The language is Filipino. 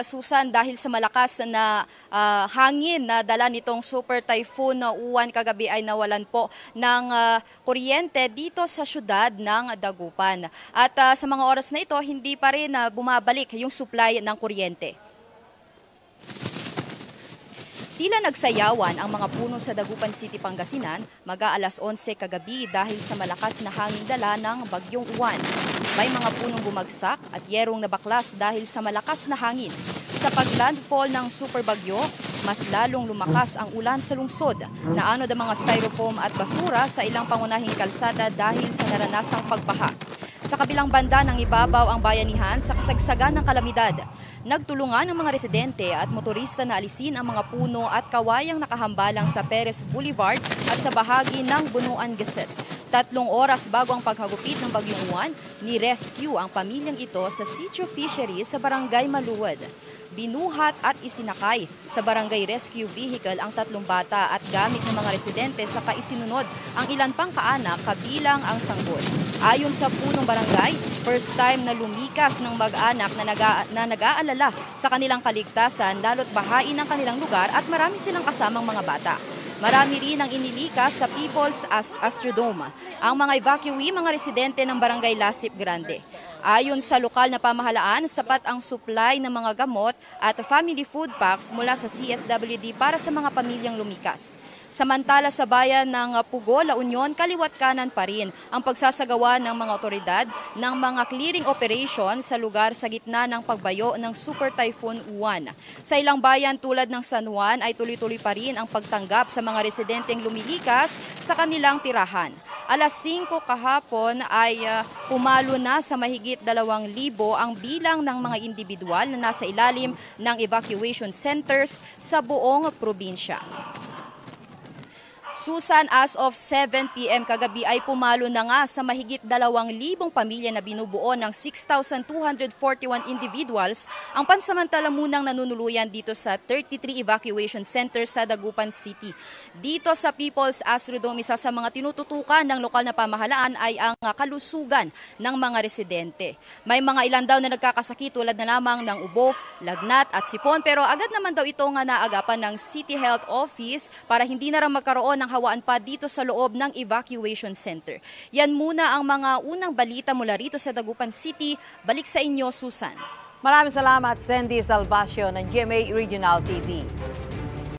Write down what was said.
Susan, dahil sa malakas na hangin na dala nitong Super Typhoon na Uwan kagabi ay nawalan po ng kuryente dito sa syudad ng Dagupan. At sa mga oras na ito, hindi pa rin bumabalik yung supply ng kuryente. Tila nagsayawan ang mga puno sa Dagupan City, Pangasinan mag-aalas 11 kagabi dahil sa malakas na hangin dala ng Bagyong Uwan. May mga punong bumagsak at yerong nabaklas dahil sa malakas na hangin. Sa paglandfall ng super bagyo, mas lalong lumakas ang ulan sa lungsod. Naanod ang mga styrofoam at basura sa ilang pangunahing kalsada dahil sa naranasang pagbaha. Sa kabilang banda ng ibabaw ang bayanihan sa kasagsagan ng kalamidad. Nagtulungan ang mga residente at motorista na alisin ang mga puno at kawayang nakahambalang sa Perez Boulevard at sa bahagi ng Bunuan Gazette. 3 oras bago ang paghagupit ng Bagyong Uwan, ni-rescue ang pamilyang ito sa Sitio Fishery sa Barangay Maluwad. Binuhat at isinakay sa barangay rescue vehicle ang 3 bata at gamit ng mga residente sa kaisinunod ang ilan pang kaanak kabilang ang sanggol. Ayon sa punong barangay, first time na lumikas ng mag-anak na nag-aalala sa kanilang kaligtasan lalo't bahain ang kanilang lugar at marami silang kasamang mga bata. Marami rin ang inilikas sa People's Astrodome. Ang mga evacuee, mga residente ng barangay Lasip Grande. Ayon sa lokal na pamahalaan, sapat ang supply ng mga gamot at family food packs mula sa CSWD para sa mga pamilyang lumikas. Samantala sa bayan ng Pugo, La Union, kaliwat kanan pa rin ang pagsasagawa ng mga otoridad ng mga clearing operation sa lugar sa gitna ng pagbayo ng Super Typhoon Uwan. Sa ilang bayan tulad ng San Juan ay tuloy-tuloy pa rin ang pagtanggap sa mga residenteng lumilikas sa kanilang tirahan. Alas 5 kahapon ay pumalo na sa mahigit 2,000 ang bilang ng mga individual na nasa ilalim ng evacuation centers sa buong probinsya. Susan, as of 7 p.m. kagabi ay pumalo na nga sa mahigit 2,000 pamilya na binubuo ng 6,241 individuals ang pansamantala munang nanunuluyan dito sa 33 evacuation centers sa Dagupan City. Dito sa People's Astrodome, isa sa mga tinututukan ng lokal na pamahalaan ay ang kalusugan ng mga residente. May mga ilan daw na nagkakasakit tulad na lamang ng ubo, lagnat at sipon, pero agad naman daw ito nga naagapan ng City Health Office para hindi na rin magkaroon ng hawaan pa dito sa loob ng evacuation center. Yan muna ang mga unang balita mula rito sa Dagupan City. Balik sa inyo, Susan. Maraming salamat, Sandy Salvacio ng GMA Regional TV.